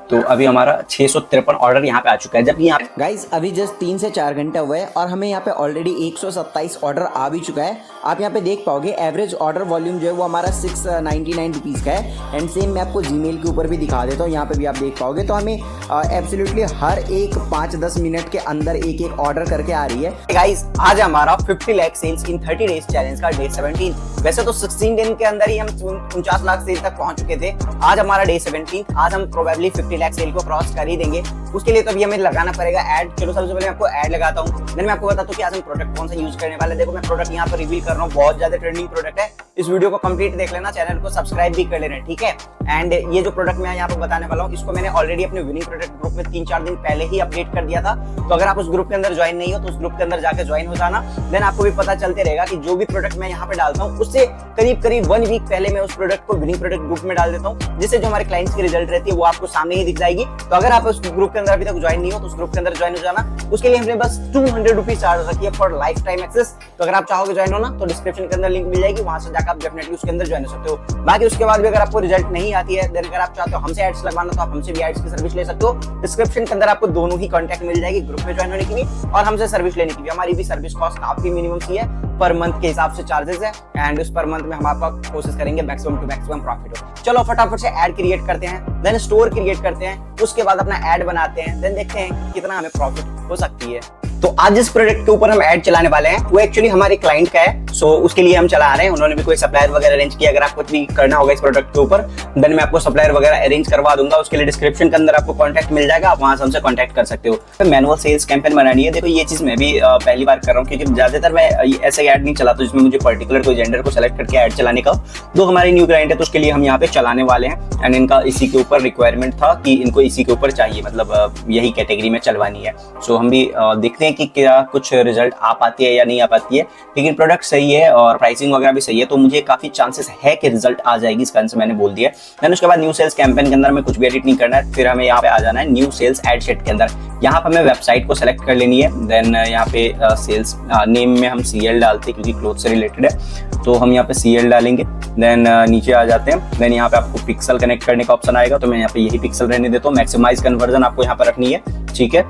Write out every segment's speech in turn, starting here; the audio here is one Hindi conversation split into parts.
तो अभी हमारा 653 ऑर्डर यहाँ पे आ चुका है। जबकि यहाँ गाइज अभी जस्ट 3 से 4 घंटे हुए हैं और हमें यहाँ पे ऑलरेडी 127 ऑर्डर आ भी चुका है। आप यहाँ पे देख पाओगे एवरेज ऑर्डर वॉल्यूम जो है वो हमारा 699 रुपीज़ का है। एंड सेम मैं आपको जीमेल के ऊपर भी दिखा देता हूँ, यहाँ पे भी आप देख पाओगे। तो हमें एब्सोल्युटली हर एक 5-10 मिनट के अंदर एक एक ऑर्डर करके आ रही है। गाइस आज हमारा 50 लाख सेल्स इन 30 डेज चैलेंज का डे 17। वैसे तो 16 दिन के अंदर ही हम 49 लाख सेल तक पहुंच चुके थे। आज हमारा डे 17। आज हम प्रोबेबली 50 लाख सेल को क्रॉस कर ही देंगे। उसके लिए तो अभी हमें लगाना पड़ेगा ऐड। चलो सबसे पहले मैं आपको ऐड लगाता हूँ, देन मैं आपको बताता हूँ कि आज हम प्रोडक्ट कौन सा यूज करने वाले हैं। देखो मैं प्रोडक्ट यहाँ पर रिवील कर रहा हूँ, बहुत ज्यादा ट्रेंडिंग प्रोडक्ट है। इस वीडियो को कंप्लीट देख लेना, चैनल को सब्सक्राइब भी कर लेना, ठीक है। एंड ये जो प्रोडक्ट मैं यहाँ पर बताने वाला हूँ, इसको मैंने ऑलरेडी अपने विनिंग प्रोडक्ट ग्रुप में 3-4 दिन पहले ही अपडेट कर दिया था। तो अगर आप उस ग्रुप के अंदर ज्वाइन नहीं हो तो उस ग्रुप के अंदर जाकर ज्वाइन हो जाना। देन आपको भी पता चलते रहेगा कि जो भी प्रोडक्ट मैं यहाँ पे डालता हूँ उससे करीब 1 वीक पहले मैं उस प्रोडक्ट को विनिंग प्रोडक्ट ग्रुप में डाल देता हूँ, जिससे जो हमारे क्लाइंट्स की रिजल्ट रहती है वो आपको सामने ही दिख जाएगी। तो अगर आप उस ग्रुप के अंदर अभी तक ज्वाइन नहीं हो तो उस ग्रुप के अंदर ज्वाइन हो जाना। उसके लिए हमने बस 200 रुपीज चार्ज रखी है फॉर लाइफ टाइम एक्सेस। तो अगर आप चाहोगे ज्वाइन होना तो डिस्क्रिप्शन के अंदर लिंक मिल जाएगी, वहां से जाकर आप डेफिनेटली उसके अंदर ज्वाइन हो सकते हो। बाकी उसके बाद भी अगर आपको रिजल्ट नहीं आती है, देन अगर आप चाहते हो हमसे एड्स लगवाना तो आप हमसे भी एड्स की सर्विस ले सकते हो। डिस्क्रिप्शन के अंदर आपको दोनों ही कॉन्टैक्ट मिल जाएगी, ग्रुप में ज्वाइन होने की भी और हमसे सर्विस लेने की भी। हमारी भी सर्विस कॉस्ट काफी मिनिमम सी है, पर मंथ के हिसाब से चार्जेस है। एंड उस पर मंथ में हम आपका कोशिश करेंगे मैक्सिमम टू मैक्सिमम प्रॉफिट हो। चलो फटाफट से ऐड क्रिएट करते हैं, देन स्टोर क्रिएट करते हैं, उसके बाद अपना ऐड बनाते हैं, देन देखते हैं कितना हमें प्रॉफिट हो सकती है। तो आज जिस प्रोडक्ट के ऊपर हम ऐड चलाने वाले हैं वो एक्चुअली हमारे क्लाइंट का है। सो उसके लिए हम चला रहे हैं, उन्होंने भी कोई सप्लायर वगैरह अरेंज किया। अगर आपको कुछ भी करना होगा इस प्रोडक्ट के ऊपर, देन मैं आपको सप्लायर वगैरह अरेंज करवा दूंगा। उसके लिए डिस्क्रिप्शन के अंदर आपको कॉन्टैक्ट मिल जाएगा, आप वहां से हमसे कॉन्टैक्ट कर सकते हो। मैनुअल सेल्स कैंपेन बनानी है। देखो ये चीज मैं भी पहली बार कर रहा हूँ, क्योंकि ज्यादातर मैं ऐसे ऐड नहीं चलाता जिसमें मुझे पर्टिकुलर कोई जेंडर को सेलेक्ट करके ऐड चलाने का। जो हमारे न्यू क्लाइंट है तो उसके लिए हम यहाँ पे चलाने वाले हैं। एंड इनका इसी के ऊपर रिक्वायरमेंट था कि इनको इसी के ऊपर चाहिए, मतलब यही कैटेगरी में चलवानी है। सो हम भी देखते हैं कि क्या कुछ रिजल्ट आ पाती है या नहीं आ पाती है। लेकिन प्रोडक्ट सही है और प्राइसिंग वगैरह भी सही है, तो मुझे काफी चांसेस है कि रिजल्ट आ जाएगी। इस कारण से मैंने बोल दिया। देन उसके बाद न्यू सेल्स कैंपेन के अंदर में कुछ भी एडिट नहीं करना है। फिर हमें यहाँ पे आ जाना है न्यू सेल्स एड शेट के अंदर। यहाँ पे हमें वेबसाइट को सेलेक्ट कर लेनी है। देन यहाँ पे सेल्स नेम में हम CL डालते हैं क्योंकि क्लोथ से रिलेटेड है, तो हम यहाँ पे CL डालेंगे। देन नीचे आ जाते हैं। देन यहाँ पे आपको पिक्सल कनेक्ट करने का ऑप्शन आएगा, तो मैं यहाँ पे यही पिक्सल रहने देता हूँ। मैक्सिमाइज कन्वर्जन आपको यहाँ पर रखनी है, ठीक है,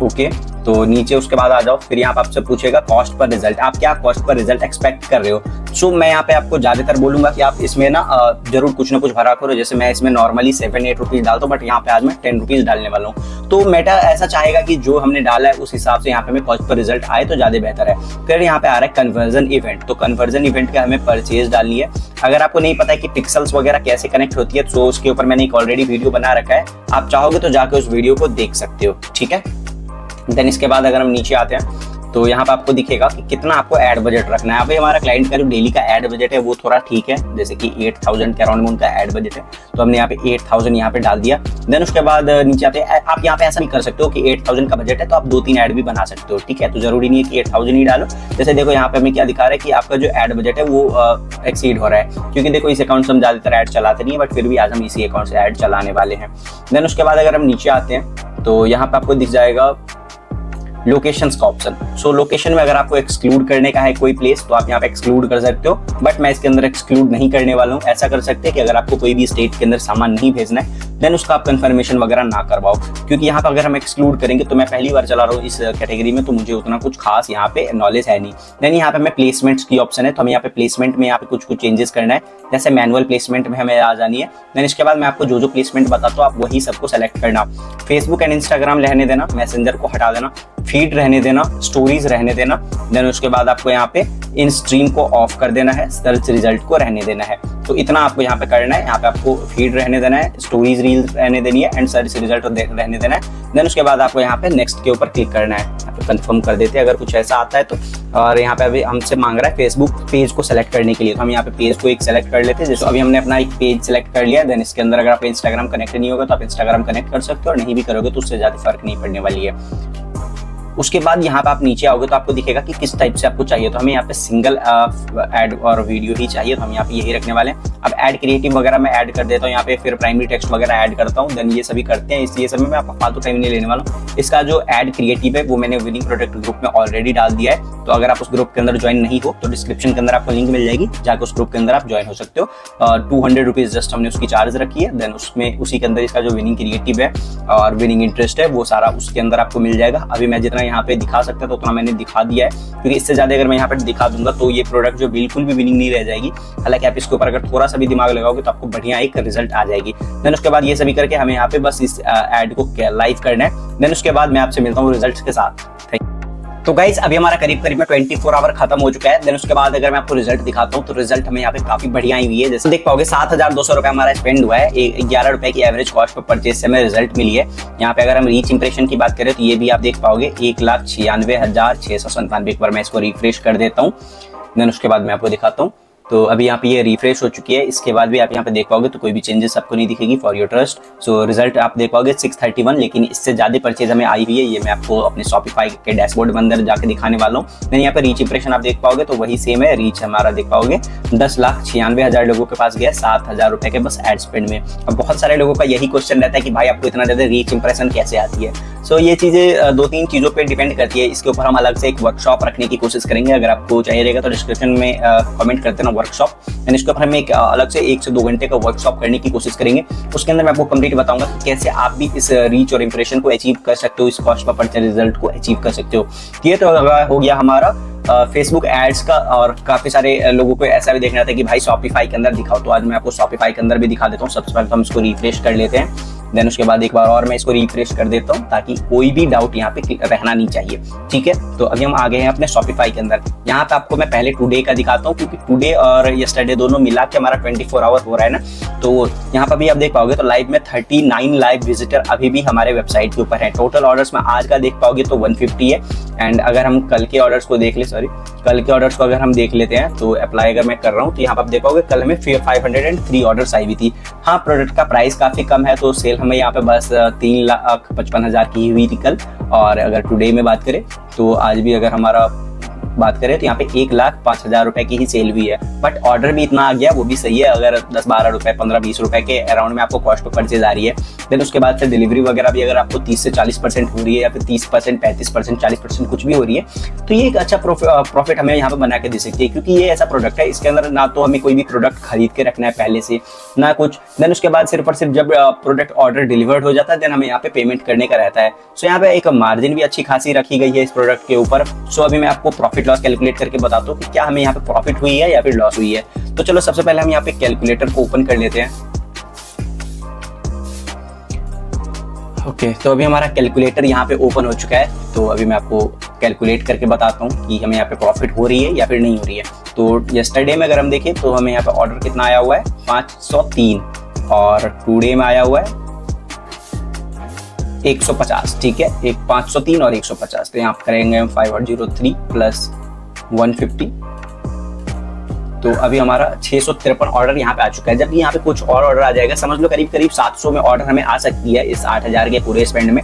ओके। तो नीचे उसके बाद आ जाओ। फिर यहाँ पे आपसे पूछेगा कॉस्ट पर रिजल्ट, आप क्या कॉस्ट पर रिजल्ट एक्सपेक्ट कर रहे हो। सो मैं यहाँ पे आपको ज्यादातर बोलूंगा कि आप इसमें ना जरूर कुछ ना कुछ भरा करो। जैसे मैं इसमें नॉर्मली 7-8 रुपीज डालता हूँ, बट यहाँ पे आज मैं 10 रुपीज डालने वाला हूँ। तो मेटा ऐसा चाहेगा कि जो हमने डाला है उस हिसाब से यहाँ पे हमें कॉस्ट पर रिजल्ट आए तो ज्यादा बेहतर है। फिर यहाँ पे आ रहा है कन्वर्जन इवेंट। तो कन्वर्जन इवेंट का हमें परचेज डालनी है। अगर आपको नहीं पता है कि पिक्सल्स वगैरह कैसे कनेक्ट होती है, तो उसके ऊपर मैंने एक ऑलरेडी वीडियो बना रखा है, आप चाहोगे तो जाकर उस वीडियो को देख सकते हो, ठीक है। देन इसके बाद अगर हम नीचे आते हैं तो यहाँ पे आपको दिखेगा कि कितना आपको ऐड बजट रखना है। अभी हमारा क्लाइंट का जो डेली का ऐड बजट है वो थोड़ा ठीक है, जैसे कि 8000 के अराउंड में उनका ऐड बजट है, तो हमने यहाँ पे 8000 यहाँ पे डाल दिया। देन उसके बाद नीचे आते हैं। आप यहाँ पे ऐसा भी कर सकते हो कि 8000 का बजट है तो आप 2-3 ऐड भी बना सकते हो, ठीक है। तो जरूरी नहीं है कि 8000 ही डालो। जैसे देखो यहाँ पे हमें क्या दिखा रहा है कि आपका जो ऐड बजट है वो एक्सीड हो रहा है, क्योंकि देखो इस अकाउंट से हम ज्यादातर ऐड चलाते नहीं है, बट फिर भी आज हम इसी अकाउंट से ऐड चलाने वाले हैं। देन उसके बाद अगर हम नीचे आते हैं तो यहाँ पे आपको दिख जाएगा लोकेशंस का ऑप्शन। सो लोकेशन में अगर आपको एक्सक्लूड करने का है कोई प्लेस तो आप यहाँ पे एक्सक्लूड कर सकते हो, बट मैं इसके अंदर एक्सक्लूड नहीं करने वाला हूँ। ऐसा कर सकते हैं कि अगर आपको कोई भी स्टेट के अंदर सामान नहीं भेजना है देन उसका आप कंफर्मेशन वगैरह ना करवाओ, क्योंकि यहाँ पे अगर हम एक्सक्लूड करेंगे तो मैं पहली बार चला रहा हूँ इस कैटेगरी में, तो मुझे उतना कुछ खास यहाँ पे नॉलेज है नहीं। देन यहाँ पे हमें प्लेसमेंट्स की ऑप्शन है, तो हमें यहाँ पे प्लेसमेंट में यहाँ पे कुछ चेंजेस करना है। जैसे मैनुअल प्लेसमेंट में हमें आ जानी है। देन इसके बाद मैं आपको जो प्लेसमेंट बताता हूँ आप वही सबको सेलेक्ट करना। फेसबुक एंड इंस्टाग्राम रहने देना, मैसेंजर को हटा देना, फीड रहने देना, स्टोरीज रहने देना। देन उसके बाद आपको यहाँ पे इन स्ट्रीम को ऑफ कर देना है, सर्च रिजल्ट को रहने देना है। तो इतना आपको यहाँ पे करना है। यहाँ पे आपको फीड रहने देना है, स्टोरीज रील रहने देनी है एंड सर्च रिजल्ट रहने देना है। देन उसके बाद आपको यहाँ पे नेक्स्ट के ऊपर क्लिक करना है। यहाँ पे कंफर्म कर देते हैं अगर कुछ ऐसा आता है तो। और यहाँ पे अभी हमसे मांग रहा है फेसबुक पेज को सेलेक्ट करने के लिए, तो हम यहाँ पे पेज को एक सेलेक्ट कर लेते हैं। जैसे अभी हमने अपना एक पेज सेलेक्ट कर लिया। देन इसके अंदर अगर आप इंस्टाग्राम कनेक्ट नहीं होगा तो आप इंस्टाग्राम कनेक्ट कर सकते हो, और नहीं भी करोगे तो उससे ज्यादा फर्क नहीं पड़ने वाली है। उसके बाद यहाँ पे आप नीचे आओगे तो आपको दिखेगा कि किस टाइप से आपको चाहिए। तो हमें यहाँ पे सिंगल ऐड और वीडियो ही चाहिए, तो हम यहाँ पे यही रखने वाले हैं। अब ऐड क्रिएटिव वगैरह मैं ऐड कर देता हूँ यहाँ पे, फिर प्राइमरी टेक्स्ट वगैरह ऐड करता हूँ, देन ये सभी करते हैं। इसलिए सब में मैं आपका फालतू टाइम नहीं लेने वाला हूँ। इसका जो ऐड क्रिएटिव है वो मैंने विनिंग प्रोडक्ट ग्रुप में ऑलरेडी डाल दिया है, तो अगर आप उस ग्रुप के अंदर ज्वाइन नहीं हो तो डिस्क्रिप्शन के अंदर आपको लिंक मिल जाएगी, जाकर उस ग्रुप के अंदर आप ज्वाइन हो सकते हो। 200 रुपीज जस्ट हमने उसकी चार्ज रखी है, देन उसमें उसी के अंदर इसका जो विनिंग क्रिएटिव है और विनिंग इंटरेस्ट है वो सारा उसके अंदर आपको मिल जाएगा। अभी मैं जितना यहाँ पे दिखा सकता था उतना मैंने दिखा दिया है, क्योंकि इससे ज्यादा अगर मैं यहाँ पे दिखा दूंगा तो ये प्रोडक्ट जो बिल्कुल भी विनिंग नहीं रह जाएगी। हालांकि आप इसके ऊपर अगर थोड़ा सा भी दिमाग लगाओगे तो आपको बढ़िया एक रिजल्ट आ जाएगी। देन उसके बाद ये सभी करके हमें यहाँ पे बस इस ऐड को लाइव करना है। देन उसके बाद मैं आपसे मिलता हूँ रिजल्ट के साथ। तो गाइस अभी हमारा करीब करीब में 24 आवर खत्म हो चुका है। देन उसके बाद अगर मैं आपको रिजल्ट दिखाता हूँ तो रिजल्ट हमें यहाँ पे काफी बढ़िया आई हुई है। जैसे देख पाओगे 7200 रुपए हमारा स्पेंड हुआ है, 11 रुपए की एवरेज कॉस्ट पर परचेज से हमें रिजल्ट मिली है। यहाँ पे अगर हम रीच इंप्रेशन की बात करें तो ये भी आप देख पाओगे 1,96,697। एक बार मैं इसको रिफ्रेश कर देता हूँ, देन उसके बाद मैं आपको दिखाता हूँ। तो अभी यहाँ पे ये रिफ्रेश हो चुकी है। इसके बाद भी आप यहाँ पे देख पाओगे तो कोई भी चेंजेस आपको नहीं दिखेगी for your trust. So result आप देख पाओगे 631, लेकिन इससे ज्यादा परचेज हमें आई हुई है। ये मैं आपको अपने शॉपिफाई के डैशबोर्ड में अंदर जाके दिखाने वाला हूँ। देन यहाँ पे रीच इंप्रेशन आप देख पाओगे तो वही सेम है। रीच हमारा देख पाओगे 10,96,000 लोगों के पास गया 7,000 रुपए के बस एड स्पेंड में। अब बहुत सारे लोगों का यही क्वेश्चन रहता है कि भाई आपको इतना ज्यादा रीच इंप्रेशन कैसे आती है। सो ये चीजें 2-3 चीजों पे डिपेंड करती है। इसके ऊपर हम अलग से एक वर्कशॉप रखने की कोशिश करेंगे। अगर आपको चाहिए रहेगा तो डिस्क्रिप्शन में कमेंट करते ना वर्कशॉप, इसके ऊपर हम एक अलग से 1 से 2 घंटे का वर्कशॉप करने की कोशिश करेंगे। उसके अंदर मैं आपको कंप्लीट बताऊंगा कि कैसे आप भी इस रीच और इंप्रेशन को अचीव कर सकते हो, इस कॉस्ट पर परचेज रिजल्ट को अचीव कर सकते हो। ये तो हो गया हमारा फेसबुक एड्स का। और काफी सारे लोगों को ऐसा भी देखना था कि भाई शॉपिफाई के अंदर दिखाओ, तो आज मैं आपको शॉपिफाई के अंदर भी दिखा देता हूँ। सबसे पहले तो हम इसको रिफ्रेश कर लेते हैं, देन उसके बाद एक बार और मैं इसको रिफ्रेश कर देता हूँ ताकि कोई भी डाउट यहाँ पे रहना नहीं चाहिए। ठीक है, तो अभी हम आ गए हैं अपने शॉपिफाई के अंदर। यहाँ पे आपको मैं पहले टुडे का दिखाता हूँ, क्योंकि टुडे और यस्टरडे दोनों मिला के हमारा 24 आवर हो रहा है ना। तो यहाँ पर भी आप देख पाओगे तो लाइव में 39 लाइव विजिटर अभी भी हमारे वेबसाइट के ऊपर है। टोटल ऑर्डर्स में आज का देख पाओगे तो 150 है। एंड अगर हम कल के ऑर्डर्स को देख ले, कल के ऑर्डर्स को अगर हम देख लेते हैं तो अप्लाई अगर मैं कर रहा हूँ तो यहाँ पर आप देख पाओगे कल हमें 503 ऑर्डर्स आई हुई थी। हाँ, प्रोडक्ट का प्राइस काफी कम है तो सेल हमें यहाँ पे बस 3,55,000 की हुई थी कल। और अगर टुडे में बात करें तो आज भी अगर हमारा बात करें तो यहाँ पे 1,05,000 रुपए की ही सेल हुई है। बट ऑर्डर भी इतना आ गया, वो भी सही है। अगर 10-12 रुपए 15-20 रुपए के अराउंड में आपको कॉस्ट पर परचेज आ रही है। देन उसके बाद फिर डिलीवरी वगैरह भी अगर आपको 30 से 40% हो रही है, या फिर 30%, 35%, 40% कुछ भी हो रही है, तो ये एक अच्छा प्रॉफिट हमें यहाँ पे बना के दे सकती है। क्योंकि ये ऐसा प्रोडक्ट है, इसके अंदर ना तो हमें कोई भी प्रोडक्ट खरीद के रखना है पहले से, ना कुछ। देन उसके बाद सिर्फ और सिर्फ जब प्रोडक्ट ऑर्डर डिलीवर्ड हो जाता है देन हमें यहाँ पे पेमेंट करने का रहता है। सो यहाँ पे एक मार्जिन भी अच्छी खासी रखी गई है इस प्रोडक्ट के ऊपर। सो अभी मैं आपको प्रॉफिट लॉस कैलकुलेट करके बताता हूँ कि क्या हमें यहाँ पे प्रॉफिट हुई है या फिर लॉस हुई है। तो चलो सबसे पहले हम यहाँ पे कैलकुलेटर को ओपन कर लेते हैं। ओके, तो अभी हमारा कैलकुलेटर यहाँ पे ओपन हो चुका है। तो अभी मैं आपको कैलकुलेट करके बताता हूँ कि हमें यहाँ पे प्रॉफिट हो रही है या फिर नहीं हो रही है। तो यस्टरडे में अगर हम देखें तो हमें यहाँ पे ऑर्डर कितना आया हुआ है 503, और टुडे में आया हुआ है 150। ठीक है, एक 503 और 150। तो यहाँ पे करेंगे हम 503 प्लस 150। तो अभी हमारा 653 ऑर्डर यहाँ पे आ चुका है। जब यहाँ पे कुछ और ऑर्डर आ जाएगा, समझ लो करीब करीब 700 में ऑर्डर हमें आ सकती है इस 8,000 के पूरे स्पेंड में,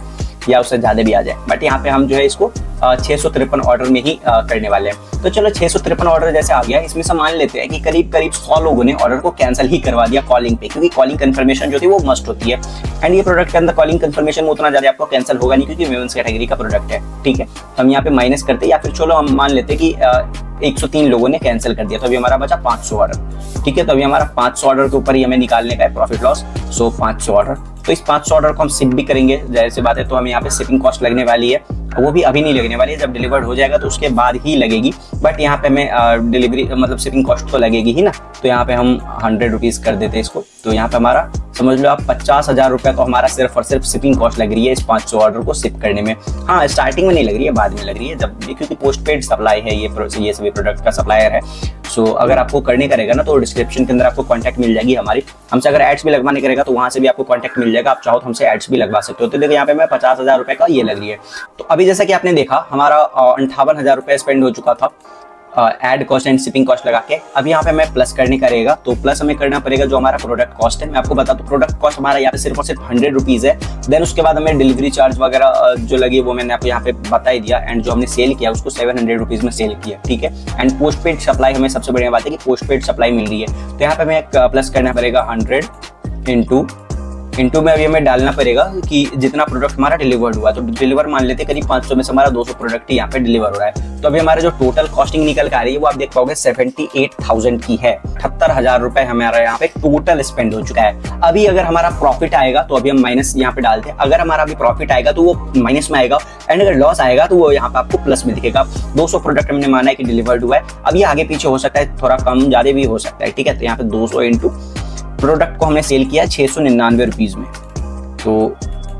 या उससे ज्यादा भी आ जाए। बट यहाँ पे हम जो है इसको 653 ऑर्डर में ही करने वाले हैं। तो चलो 653 ऑर्डर जैसे आ गया, इसमें से मान लेते हैं कि करीब करीब 100 लोगों ने ऑर्डर को कैंसिल ही करवा दिया कॉलिंग पे, क्योंकि कॉलिंग कंफर्मेशन जो थी वो मस्ट होती है। एंड ये प्रोडक्ट के अंदर कॉलिंग कंफर्मेशन में उतना ज्यादा आपको कैंसिल होगा नहीं, क्योंकि वुमेन्स कैटेगरी का प्रोडक्ट है। ठीक है, हम यहाँ पे माइनस करते, या फिर चलो हम मान लेते कि 103 लोगों ने कैंसिल कर दिया, तो अभी हमारा बचा 500 ऑर्डर। ठीक है, तो अभी हमारा 500 ऑर्डर के ऊपर ही हमें निकालने का है प्रॉफिट लॉस। सो 500 ऑर्डर, तो इस 500 ऑर्डर को हम शिप भी करेंगे, जाहिर सी बात है। तो हमें यहाँ पे शिपिंग कॉस्ट लगने वाली है, वो भी अभी नहीं लगने वाली है, जब डिलीवर्ड हो जाएगा तो उसके बाद ही लगेगी। बट यहाँ पे हमें डिलीवरी मतलब शिपिंग कॉस्ट तो लगेगी ही ना। तो यहाँ पे हम 100 रुपीज कर देते हैं इसको। तो यहाँ पे हमारा समझ लो आप 50,000 रुपया तो हमारा सिर्फ और सिर्फ शिपिंग कॉस्ट लग रही है इस 500 ऑर्डर को शिप करने में। हाँ, स्टार्टिंग में नहीं लग रही है, बाद में लग रही है, जब क्योंकि पोस्ट पेड सप्लाई है, ये सभी प्रोडक्ट का सप्लायर है। सो अगर आपको करने का रहेगा ना तो डिस्क्रिप्शन के अंदर आपको कॉन्टैक्ट मिल जाएगी हमारी। हमसे अगर एड्स भी लगवाने का रहेगा तो वहां से भी आपको कॉन्टैक्ट मिल जाएगा, आप चाहो तो हमसे एड्स भी लगवा सकते हो। तो देखो यहाँ पे मैं 50,000 रुपए का ये लग रही है। तो अभी जैसा कि आपने देखा हमारा 58,000 रुपए स्पेंड हो चुका था add cost and shipping cost लगा के। अब यहाँ पे हमें प्लस करने का रहेगा, तो प्लस हमें करना पड़ेगा जो हमारा प्रोडक्ट कॉस्ट है। मैं आपको बता दूं प्रोडक्ट कॉस्ट हमारा यहाँ पे सिर्फ और सिर्फ 100 रुपीज़ है। देन उसके बाद हमें डिलीवरी चार्ज वगैरह जो लगी वो मैंने आपको यहाँ पे बता ही दिया। एंड जो हमने सेल किया उसको 700 रुपीज़ में सेल किया, ठीक है। एंड पोस्ट पेड सप्लाई, हमें सबसे बढ़िया बात है कि पोस्ट पेड सप्लाई मिल रही है। तो यहाँ पे हमें एक प्लस करना पड़ेगा 100 इंटू में अभी हमें डालना पड़ेगा कि जितना प्रोडक्ट हमारा डिलीवर्ड हुआ। तो डिलीवर मान लेते हैं करीब 500 में से हमारा 200 प्रोडक्ट ही यहाँ पे डिलीवर हो रहा है। तो अभी हमारा जो टोटल कॉस्टिंग निकल कर आ रही है वो आप देख पाओगे 78,000 की है। 78,000 रुपए हमारा यहाँ पे टोटल स्पेंड हो चुका है। अभी अगर हमारा प्रॉफिट आएगा तो अभी हम माइनस यहाँ पे डालते हैं। अगर हमारा अभी प्रॉफिट आएगा तो वो माइनस में आएगा, एंड अगर लॉस आएगा तो वो यहाँ पे आपको प्लस में दिखेगा। 200 प्रोडक्ट हमने माना है कि डिलीवर्ड हुआ है। अभी आगे पीछे हो सकता है, थोड़ा कम ज्यादा भी हो सकता है, ठीक है। तो यहाँ पे 200 इंटू प्रोडक्ट को हमने सेल किया 699 रुपीज में। तो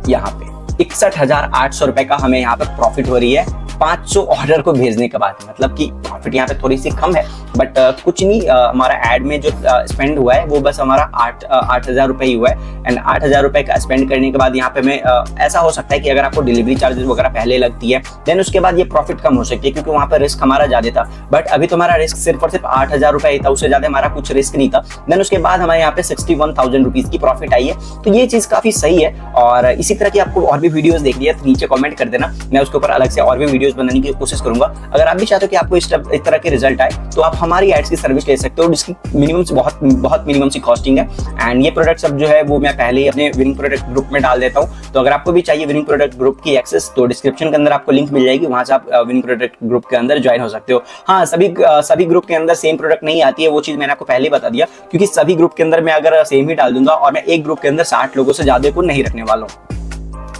यहाँ पे 61,800 रुपए का हमें यहाँ पे प्रॉफिट हो रही है 500 ऑर्डर को भेजने के बाद। मतलब कि प्रॉफिट यहाँ पे थोड़ी सी कम है, बट कुछ नहीं, हमारा एड में जो स्पेंड हुआ है वो बस हमारा 8,000 रुपए ही हुआ है। एंड 8,000 रुपए का स्पेंड करने के बाद यहाँ पे हमें ऐसा हो सकता है कि अगर आपको डिलीवरी चार्जेस वगैरह पहले लगती है देन उसके बाद ये प्रॉफिट कम हो सकती है, क्योंकि वहाँ पर रिस्क हमारा ज्यादा था। बट अभी तो हमारा रिस्क सिर्फ और सिर्फ 8,000 रुपए ही था, उससे ज्यादा हमारा कुछ रिस्क नहीं था। देन उसके बाद हमारे यहाँ पे 61,000 रुपीज की प्रॉफिट आई है। तो ये चीज काफी सही है। और इसी तरह की आपको और भी वीडियोस देखनी है तो नीचे कमेंट कर देना, मैं उसके ऊपर अलग से और भी वीडियोस बनाने की कोशिश करूंगा। अगर आप भी चाहते हो कि आपको इस तरह के रिजल्ट आए तो आप हमारी एड्स की सर्विस ले सकते हो, जिसकी मिनिमम से बहुत मिनिमम सी कॉस्टिंग है। एंड ये प्रोडक्ट सब जो है वो मैं पहले ही अपने विनिंग प्रोडक्ट ग्रुप में डाल देता हूँ। तो अगर आपको भी चाहिए विनिंग प्रोडक्ट ग्रुप की एक्सेस तो डिस्क्रिप्शन के अंदर आपको लिंक मिल जाएगी, वहां से आप विनिंग प्रोडक्ट ग्रुप के अंदर ज्वाइन हो सकते हो। हाँ, सभी ग्रुप के अंदर सेम प्रोडक्ट नहीं आती है, वो चीज मैंने आपको पहले ही बता दिया, क्योंकि सभी ग्रुप के अंदर मैं अगर सेम ही डाल दूंगा और मैं एक ग्रुप के अंदर 60 लोगों से ज्यादा को नहीं रखने वाला हूँ,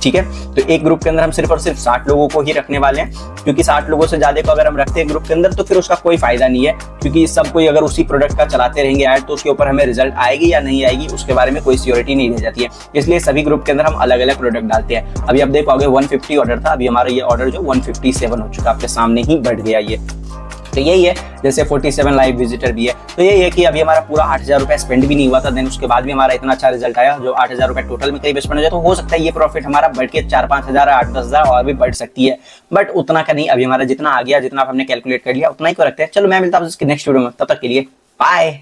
ठीक है। तो एक ग्रुप के अंदर हम सिर्फ और सिर्फ 60 लोगों को ही रखने वाले हैं, क्योंकि 60 लोगों से ज्यादा को अगर हम रखते हैं ग्रुप के अंदर तो फिर उसका कोई फायदा नहीं है, क्योंकि सब कोई अगर उसी प्रोडक्ट का चलाते रहेंगे ऐड तो उसके ऊपर हमें रिजल्ट आएगी या नहीं आएगी उसके बारे में कोई सियोरिटी नहीं रह जाती है। इसलिए सभी ग्रुप के अंदर हम अलग अलग प्रोडक्ट डालते हैं। अभी आप देख पाओगे 150 ऑर्डर था, अभी हमारा ये ऑर्डर जो 157 हो चुका, आपके सामने ही बढ़ गया ये। तो यही है, जैसे 47 लाइव विजिटर भी है। तो यही है कि अभी हमारा पूरा 8,000 रुपए स्पेंड भी नहीं हुआ था, देन उसके बाद भी हमारा इतना अच्छा रिजल्ट आया जो 8,000 रुपए टोटल में करीब स्पेंड हो जाए। तो हो सकता है ये प्रॉफिट हमारा बढ़ के 4-5 हज़ार 8-10 हज़ार और भी बढ़ सकती है, बट उतना का नहीं। अभी हमारा जितना आ गया, जितना हमने कैलकुलेट कर लिया उतना ही को रखते हैं। चलो मैं मिलता हूँ इसके नेक्स्ट वीडियो में, तब तक के लिए बाय।